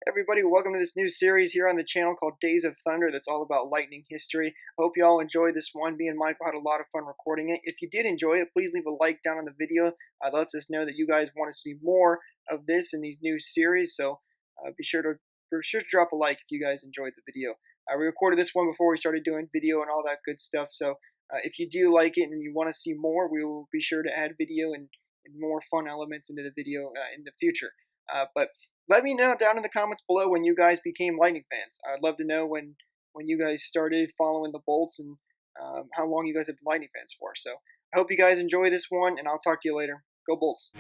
Everybody, welcome to this new series here on the channel called Days of Thunder that's all about Lightning history. I hope you all enjoyed this one. Me and Michael had a lot of fun recording it. If you did enjoy it, please leave a like down on the video. That lets us know that you guys want to see more of this in these new series, so be sure to drop a like if you guys enjoyed the video. We recorded this one before we started doing video and all that good stuff, so if you do like it and you want to see more, we will be sure to add video and more fun elements into the video in the future. But let me know down in the comments below when you guys became Lightning fans. I'd love to know when you guys started following the Bolts and how long you guys have been Lightning fans for. So I hope you guys enjoy this one, and I'll talk to you later. Go Bolts!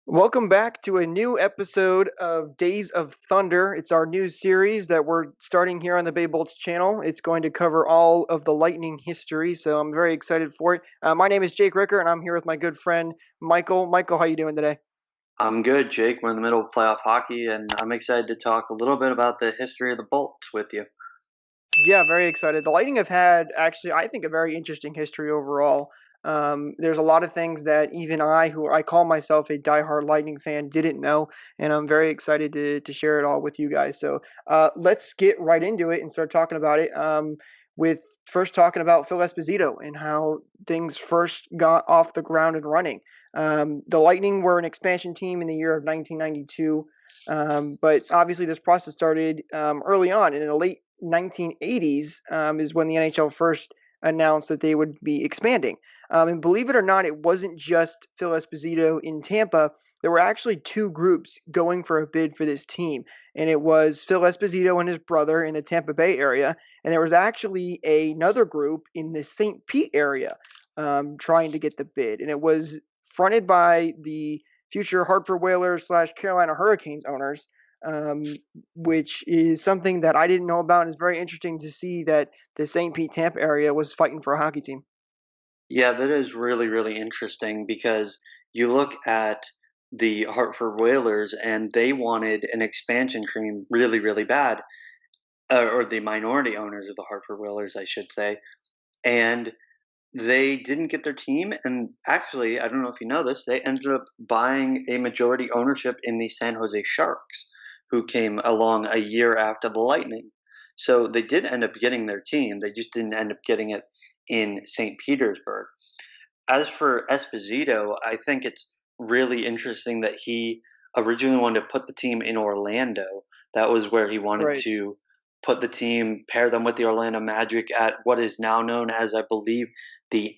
Welcome back to a new episode of Days of Thunder. It's our new series that we're starting here on the Bay Bolts channel. It's going to cover all of the Lightning history, so I'm very excited for it. My name is Jake Ricker, and I'm here with my good friend Michael. Michael, how you doing today? I'm good, Jake. We're in the middle of playoff hockey, and I'm excited to talk a little bit about the history of the Bolts with you. Yeah, very excited. The Lightning have had, actually, I think, a very interesting history overall. There's a lot of things that even I, who I call myself a diehard Lightning fan, didn't know, and I'm very excited to share it all with you guys. So let's get right into it and start talking about it. With first talking about Phil Esposito and how things first got off the ground and running. The Lightning were an expansion team in the year of 1992, but obviously this process started early on in the late 1980s is when the NHL first announced that they would be expanding. And believe it or not, it wasn't just Phil Esposito in Tampa. There were actually two groups going for a bid for this team, and it was Phil Esposito and his brother in the Tampa Bay area, and there was actually another group in the St. Pete area trying to get the bid, and it was fronted by the future Hartford Whalers / Carolina Hurricanes owners, which is something that I didn't know about, and it's very interesting to see that the St. Pete Tampa area was fighting for a hockey team. Yeah, that is really, really interesting because you look at the Hartford Whalers, and they wanted an expansion team really, really bad, or the minority owners of the Hartford Whalers, I should say, and they didn't get their team. And actually, I don't know if you know this, they ended up buying a majority ownership in the San Jose Sharks, who came along a year after the Lightning. So they did end up getting their team. They just didn't end up getting it in St. Petersburg. As for Esposito, I think it's really interesting that he originally wanted to put the team in Orlando. That was where he wanted Right. to put the team, pair them with the Orlando Magic at what is now known as, I believe, the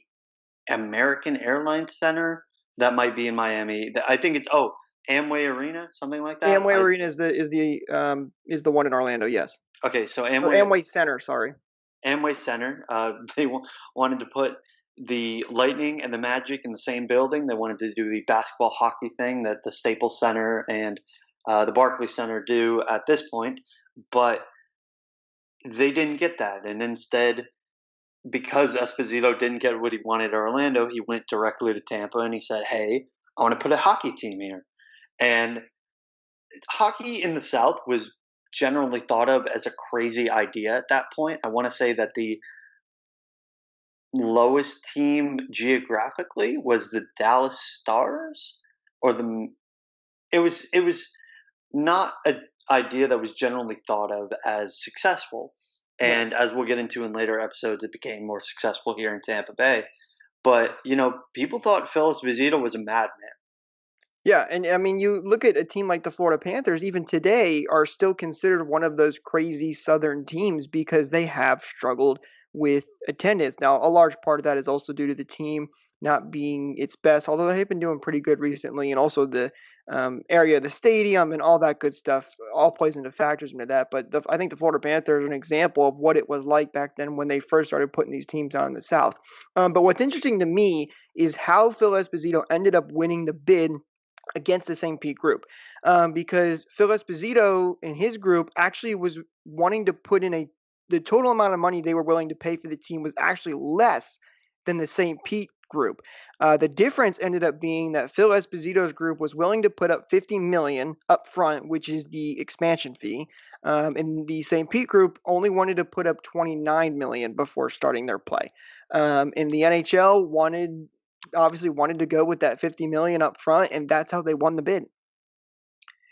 American Airlines Center. That might be in Miami. I think it's Amway Arena, something like that. Amway Arena is the one in Orlando, yes, Okay, so or Amway Center. Sorry. Amway Center. They wanted to put the Lightning and the Magic in the same building. They wanted to do the basketball hockey thing that the Staples Center and the Barclays Center do at this point, but they didn't get that. And instead, because Esposito didn't get what he wanted at Orlando, he went directly to Tampa and he said, "Hey, I want to put a hockey team here." And hockey in the South was generally thought of as a crazy idea at that point. I want to say that the lowest team geographically was the Dallas Stars, or the it was not an idea that was generally thought of as successful. Right. And as we'll get into in later episodes, it became more successful here in Tampa Bay. But people thought Phil Esposito was a madman. Yeah, and I mean, you look at a team like the Florida Panthers, even today, are still considered one of those crazy Southern teams because they have struggled with attendance. Now, a large part of that is also due to the team not being its best, although they've been doing pretty good recently, and also the area of the stadium and all that good stuff all plays into factors into that. But I think the Florida Panthers are an example of what it was like back then when they first started putting these teams on in the South. But what's interesting to me is how Phil Esposito ended up winning the bid against the St. Pete group, because Phil Esposito and his group actually was wanting to put in the total amount of money they were willing to pay for the team was actually less than the St. Pete group. The difference ended up being that Phil Esposito's group was willing to put up 50 million up front, which is the expansion fee, and the St. Pete group only wanted to put up 29 million before starting their play. And the NHL wanted to go with that 50 million up front, and that's how they won the bid.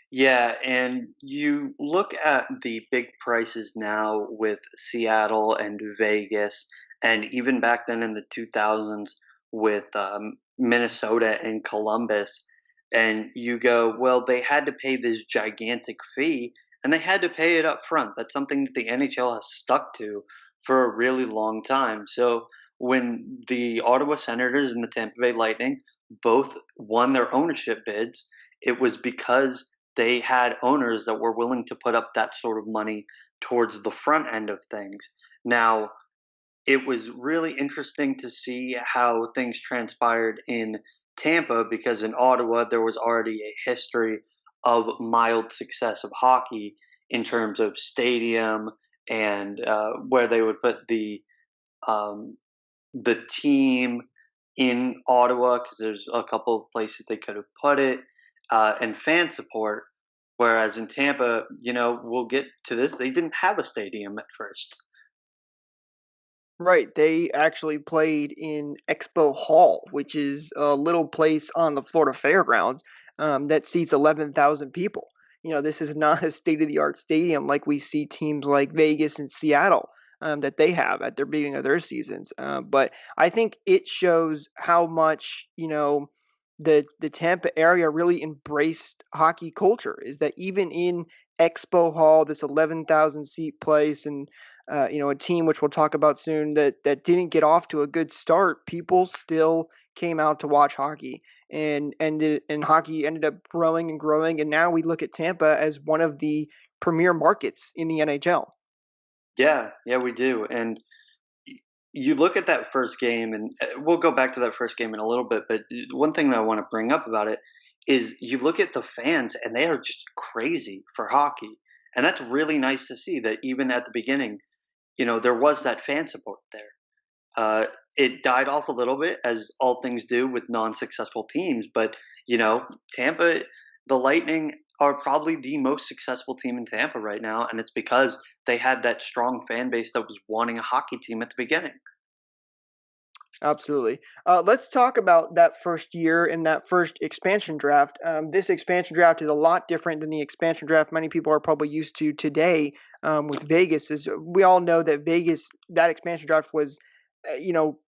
Yeah, and you look at the big prices now with Seattle and Vegas, and even back then in the 2000s with Minnesota and Columbus, and you go, well, they had to pay this gigantic fee, and they had to pay it up front. That's something that the NHL has stuck to for a really long time. So when the Ottawa Senators and the Tampa Bay Lightning both won their ownership bids, it was because they had owners that were willing to put up that sort of money towards the front end of things. Now, it was really interesting to see how things transpired in Tampa because in Ottawa, there was already a history of mild success of hockey in terms of stadium and where they would put um, the team in Ottawa because there's a couple of places they could have put it, and fan support. Whereas in Tampa, we'll get to this, they didn't have a stadium at first. Right, they actually played in Expo Hall, which is a little place on the Florida Fairgrounds that seats 11,000 people. This is not a state-of-the-art stadium like we see teams like Vegas and Seattle that they have at their beginning of their seasons. But I think it shows how much the Tampa area really embraced hockey culture. Is that even in Expo Hall, this 11,000 seat place, and a team which we'll talk about soon that didn't get off to a good start, people still came out to watch hockey, and hockey ended up growing and growing, and now we look at Tampa as one of the premier markets in the NHL. Yeah, yeah, we do. And you look at that first game, and we'll go back to that first game in a little bit. But one thing that I want to bring up about it is you look at the fans, and they are just crazy for hockey. And that's really nice to see that even at the beginning, there was that fan support there. It died off a little bit, as all things do with non-successful teams. But Tampa, the Lightning are probably the most successful team in Tampa right now, and it's because they had that strong fan base that was wanting a hockey team at the beginning. Absolutely. Let's talk about that first year and that first expansion draft. This expansion draft is a lot different than the expansion draft many people are probably used to today with Vegas. As we all know that Vegas, that expansion draft was,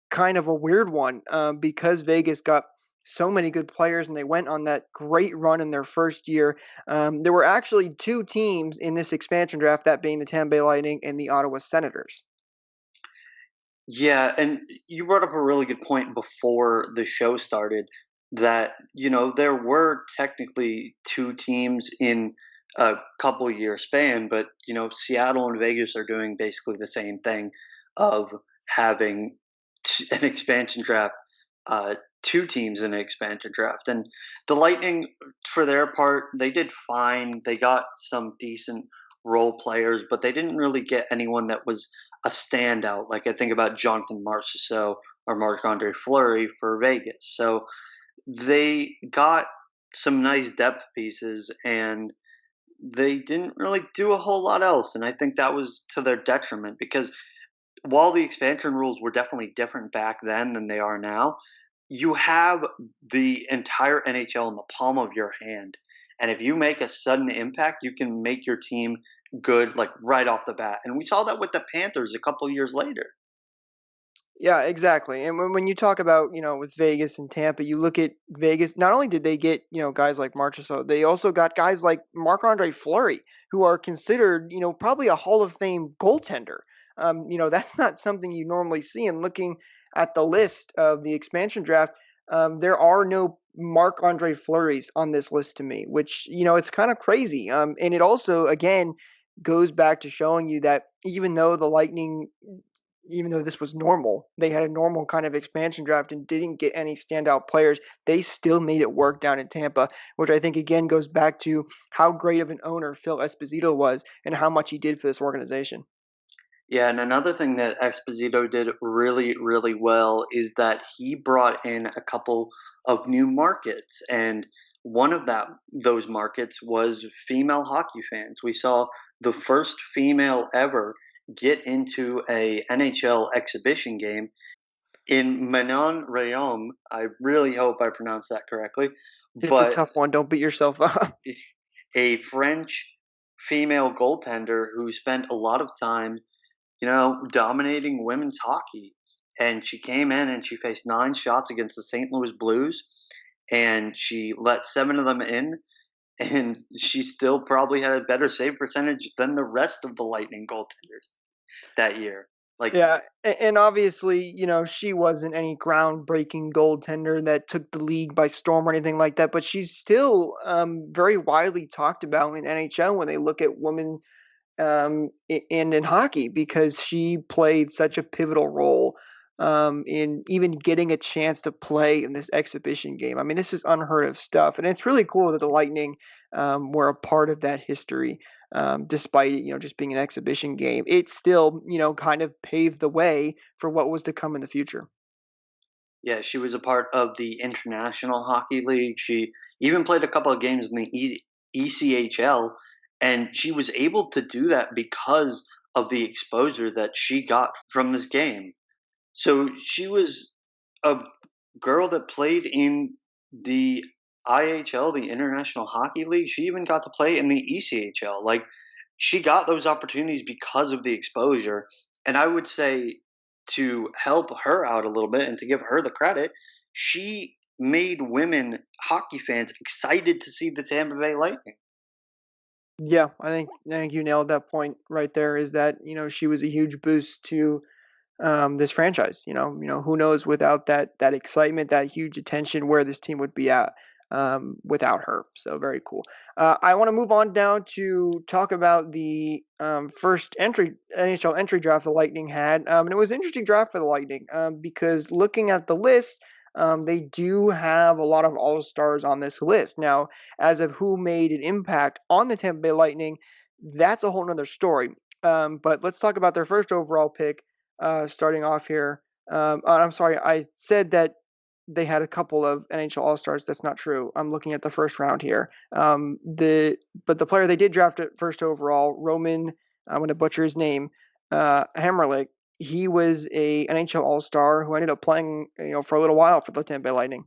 kind of a weird one because Vegas got so many good players and they went on that great run in their first year. There were actually two teams in this expansion draft, that being the Tampa Bay Lightning and the Ottawa Senators. Yeah, and you brought up a really good point before the show started that, there were technically two teams in a couple year span, but, Seattle and Vegas are doing basically the same thing of having an expansion draft, uh, two teams in an expansion draft. And the Lightning, for their part, they did fine. They got some decent role players, but they didn't really get anyone that was a standout. Like I think about Jonathan Marchessault or Marc Andre Fleury for Vegas. So they got some nice depth pieces and they didn't really do a whole lot else. And I think that was to their detriment because while the expansion rules were definitely different back then than they are now, you have the entire NHL in the palm of your hand. And if you make a sudden impact, you can make your team good like right off the bat. And we saw that with the Panthers a couple years later. Yeah, exactly. And when you talk about, with Vegas and Tampa, you look at Vegas, not only did they get, guys like Marchessault, they also got guys like Marc-Andre Fleury, who are considered, probably a Hall of Fame goaltender. That's not something you normally see. And looking at the list of the expansion draft, there are no Marc-Andre Fleuries on this list to me, which, it's kind of crazy. And it also, again, goes back to showing you that even though this was normal, they had a normal kind of expansion draft and didn't get any standout players. They still made it work down in Tampa, which I think again goes back to how great of an owner Phil Esposito was and how much he did for this organization. Yeah, and another thing that Esposito did really, really well is that he brought in a couple of new markets, and one of those markets was female hockey fans. We saw the first female ever get into a NHL exhibition game in Manon Rayom. I really hope I pronounced that correctly, It's a but tough one. Don't beat yourself up. a French female goaltender who spent a lot of time, dominating women's hockey. And she came in and she faced 9 shots against the St. Louis Blues, and she let 7 of them in, and she still probably had a better save percentage than the rest of the Lightning goaltenders that year. Like, Yeah, and obviously, she wasn't any groundbreaking goaltender that took the league by storm or anything like that, but she's still very widely talked about in NHL when they look at women and in hockey because she played such a pivotal role in even getting a chance to play in this exhibition game. I mean, this is unheard of stuff, and it's really cool that the Lightning were a part of that history. Despite it, just being an exhibition game, it still, kind of paved the way for what was to come in the future. yeah, she was a part of the International Hockey League. She even played a couple of games in the ECHL, and she was able to do that because of the exposure that she got from this game. So she was a girl that played in the IHL, the International Hockey League. She even got to play in the ECHL. Like, she got those opportunities because of the exposure. And I would say, to help her out a little bit and to give her the credit, she made women hockey fans excited to see the Tampa Bay Lightning. Yeah, I think you nailed that point right there. Is that she was a huge boost to this franchise. Who knows without that excitement, that huge attention, where this team would be at without her. So very cool. I want to move on down to talk about the first entry NHL entry draft the Lightning had, and it was an interesting draft for the Lightning because looking at the list. They do have a lot of all stars on this list. Now, as of who made an impact on the Tampa Bay Lightning, that's a whole nother story. But let's talk about their first overall pick, starting off here. I'm sorry, I said that they had a couple of NHL All Stars. That's not true. I'm looking at the first round here. But the player they did draft at first overall, Roman, I'm going to butcher his name, Hammerlick. He was a NHL All Star who ended up playing, for a little while for the Tampa Bay Lightning.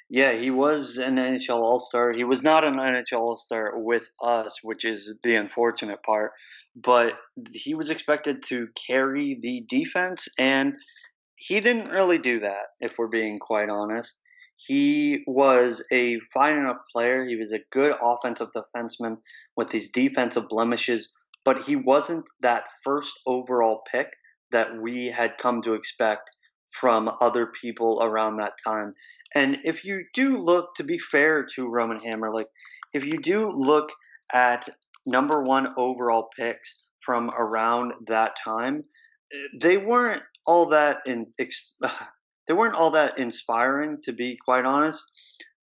Yeah, he was an NHL All-Star. He was not an NHL All-Star with us, which is the unfortunate part, but he was expected to carry the defense, and he didn't really do that, if we're being quite honest. He was a fine enough player. He was a good offensive defenseman with these defensive blemishes, but he wasn't that first overall pick that we had come to expect from other people around that time. And if you do look, to be fair to Roman Hammerlick, if you do look at number one overall picks from around that time, they weren't all that they weren't all that inspiring, to be quite honest.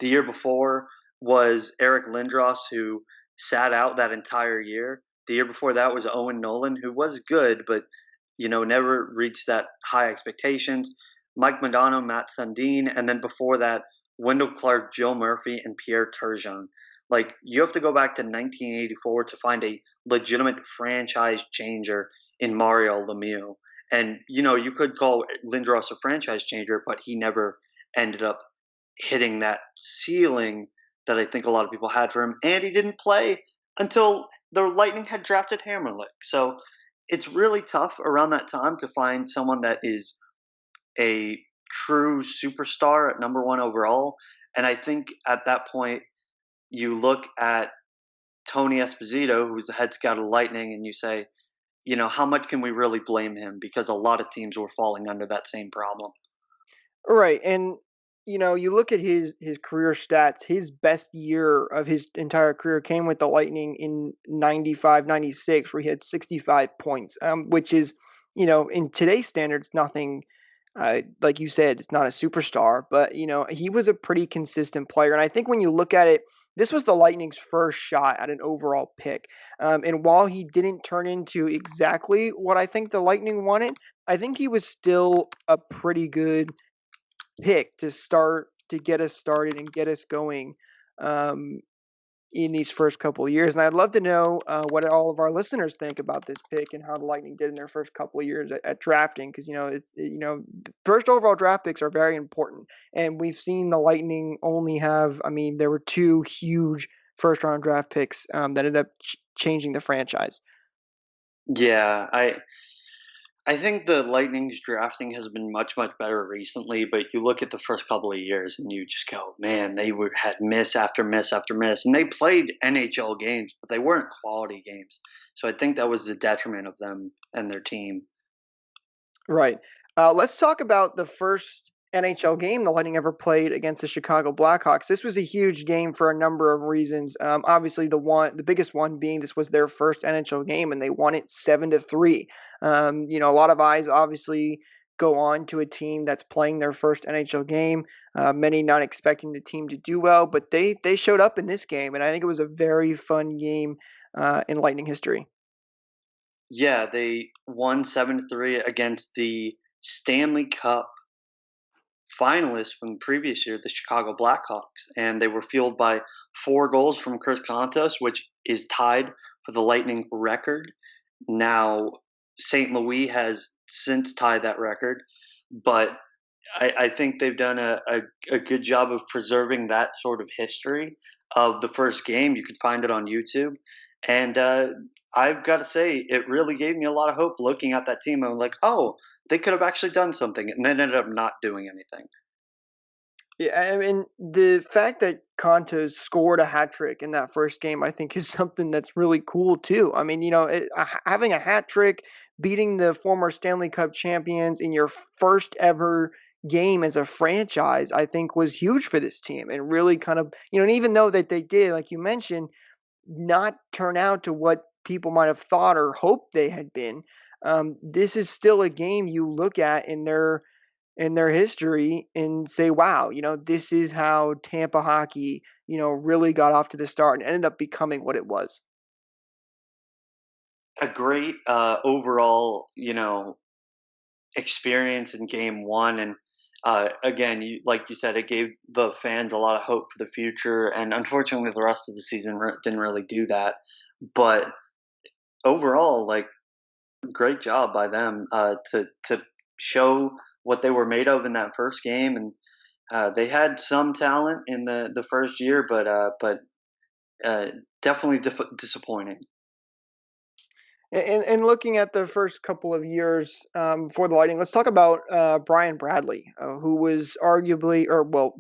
The year before was Eric Lindros, who sat out that entire year. The year before that was Owen Nolan, who was good, but never reached that high expectations. Mike Modano, Matt Sundin, and then before that, Wendell Clark, Joe Murphy, and Pierre Turgeon. Like, you have to go back to 1984 to find a legitimate franchise changer in Mario Lemieux. And you could call Lindros a franchise changer, but he never ended up hitting that ceiling that I think a lot of people had for him. And he didn't play until the Lightning had drafted Hammerlick. So it's really tough around that time to find someone that is a true superstar at number one overall. And I think at that point, you look at Tony Esposito, who's the head scout of Lightning, and you say, how much can we really blame him? Because a lot of teams were falling under that same problem. Right, and you look at his career stats. His best year of his entire career came with the Lightning in 95, 96, where he had 65 points, which is, in today's standards, nothing. Like you said, it's not a superstar, but he was a pretty consistent player. And I think when you look at it this was the Lightning's first shot at an overall pick. And while he didn't turn into exactly what I think the Lightning wanted, I think he was still a pretty good pick to start to get us started and get us going um, in these first couple of years. And I'd love to know what all of our listeners think about this pick and how the Lightning did in their first couple of years at drafting, because first overall draft picks are very important, and we've seen the Lightning only have. I mean, there were two huge first round draft picks that ended up changing the franchise. Yeah, I think the Lightning's drafting has been much, much better recently, but you look at the first couple of years and you just go, man, had miss after miss after miss, and they played NHL games, but they weren't quality games. So I think that was the detriment of them and their team. Right. Let's talk about the first NHL game the Lightning ever played against the Chicago Blackhawks. This was a huge game for a number of reasons. Obviously, the biggest one being this was their first NHL game, and they won it 7-3. A lot of eyes obviously go on to a team that's playing their first NHL game. Many not expecting the team to do well, but they showed up in this game, and I think it was a very fun game in Lightning history. Yeah, they won 7-3 against the Stanley Cup finalists from the previous year, the Chicago Blackhawks, and they were fueled by 4 goals from Chris Kontos, which is tied for the Lightning record. Now, St. Louis has since tied that record, but I think they've done a good job of preserving that sort of history of the first game. You can find it on YouTube. And I've got to say, it really gave me a lot of hope looking at that team. I'm like, oh, they could have actually done something, and then ended up not doing anything. Yeah, I mean, the fact that Kontos scored a hat trick in that first game, I think, is something that's really cool too. I mean, having a hat trick, beating the former Stanley Cup champions in your first ever game as a franchise, I think was huge for this team, and really kind of, and even though that they did, like you mentioned, not turn out to what people might have thought or hoped they had been, this is still a game you look at in their history and say, wow, this is how Tampa hockey, really got off to the start and ended up becoming what it was. A great overall, experience in game one. And again, like you said, it gave the fans a lot of hope for the future. And unfortunately, the rest of the season didn't really do that. But overall, like, great job by them to show what they were made of in that first game. And they had some talent in the first year, but uh, definitely disappointing. And looking at the first couple of years for the Lightning, let's talk about Brian Bradley, who was arguably, or well,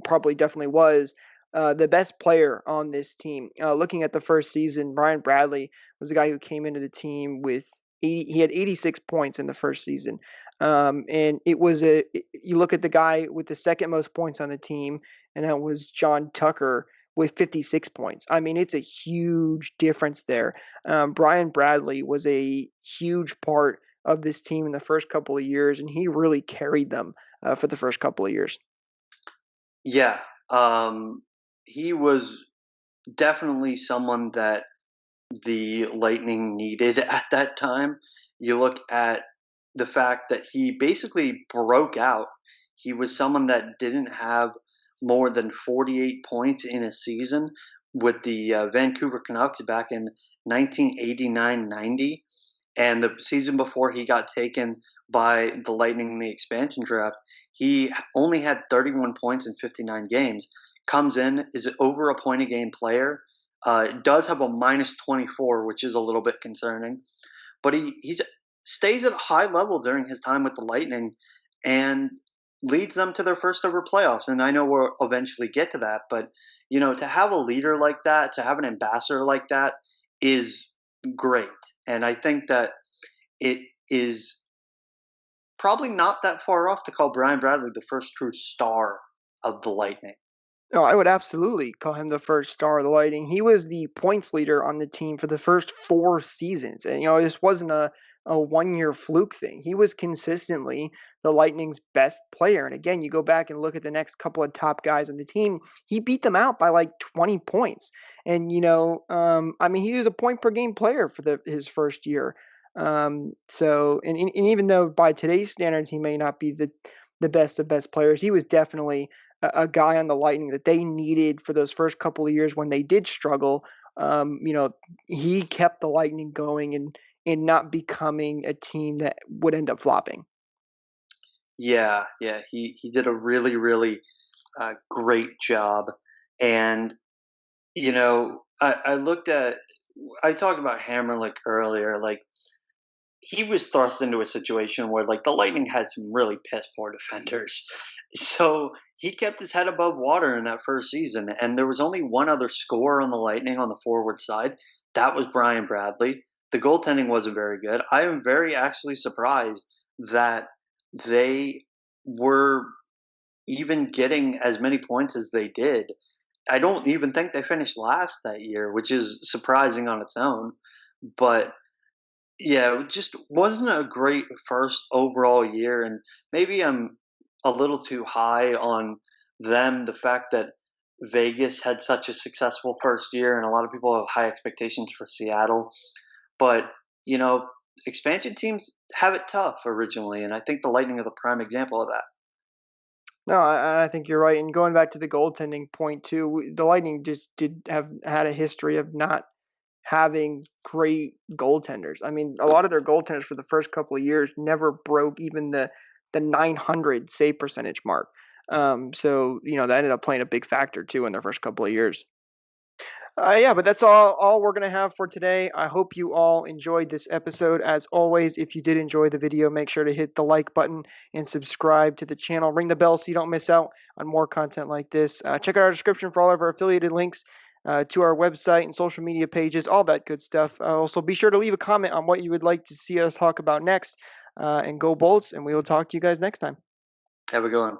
probably definitely was the best player on this team. Looking at the first season, Brian Bradley was the guy who came into the team with 80. He had 86 points in the first season, and you look at the guy with the second most points on the team, and that was John Tucker with 56 points. I mean, it's a huge difference there. Brian Bradley was a huge part of this team in the first couple of years, and he really carried them for the first couple of years. Yeah, he was definitely someone that the Lightning needed at that time. You look at the fact that he basically broke out. He was someone that didn't have more than 48 points in a season with the Vancouver Canucks back in 1989-90. And the season before he got taken by the Lightning in the expansion draft, he only had 31 points in 59 games. Comes in, is over a point a game player, does have a minus 24, which is a little bit concerning. But he's stays at a high level during his time with the Lightning and leads them to their first ever playoffs. And I know we'll eventually get to that, but to have a leader like that, to have an ambassador like that is great. And I think that it is probably not that far off to call Brian Bradley the first true star of the Lightning. No, I would absolutely call him the first star of the Lightning. He was the points leader on the team for the first 4 seasons. And, this wasn't a 1 year fluke thing. He was consistently the Lightning's best player. And again, you go back and look at the next couple of top guys on the team, he beat them out by like 20 points. And, I mean, he was a point per game player for his first year. And even though by today's standards, he may not be the best of best players, he was definitely a guy on the Lightning that they needed for those first couple of years when they did struggle. Um, you know, he kept the Lightning going and not becoming a team that would end up flopping. Yeah, yeah, he did a really, really great job. And I looked at I talked about Hammerlick earlier. Like he was thrust into a situation where like the Lightning had some really piss poor defenders. So he kept his head above water in that first season, and there was only one other scorer on the Lightning on the forward side. That was Brian Bradley. The goaltending wasn't very good. I am very actually surprised that they were even getting as many points as they did. I don't even think they finished last that year, which is surprising on its own. But yeah, it just wasn't a great first overall year, and maybe I'm a little too high on them. The fact that Vegas had such a successful first year, and a lot of people have high expectations for Seattle, but you know, expansion teams have it tough originally, and I think the Lightning are the prime example of that. No, I think you're right. And going back to the goaltending point too, the Lightning just did have had a history of not having great goaltenders. I mean, a lot of their goaltenders for the first couple of years never broke even the 900 save percentage mark. So that ended up playing a big factor too in their first couple of years. Yeah, but that's all we're gonna have for today. I hope you all enjoyed this episode. As always, if you did enjoy the video, make sure to hit the like button and subscribe to the channel. Ring the bell so you don't miss out on more content like this. Check out our description for all of our affiliated links to our website and social media pages, all that good stuff. Also, be sure to leave a comment on what you would like to see us talk about next. And go Bolts, and we will talk to you guys next time. Have a good one.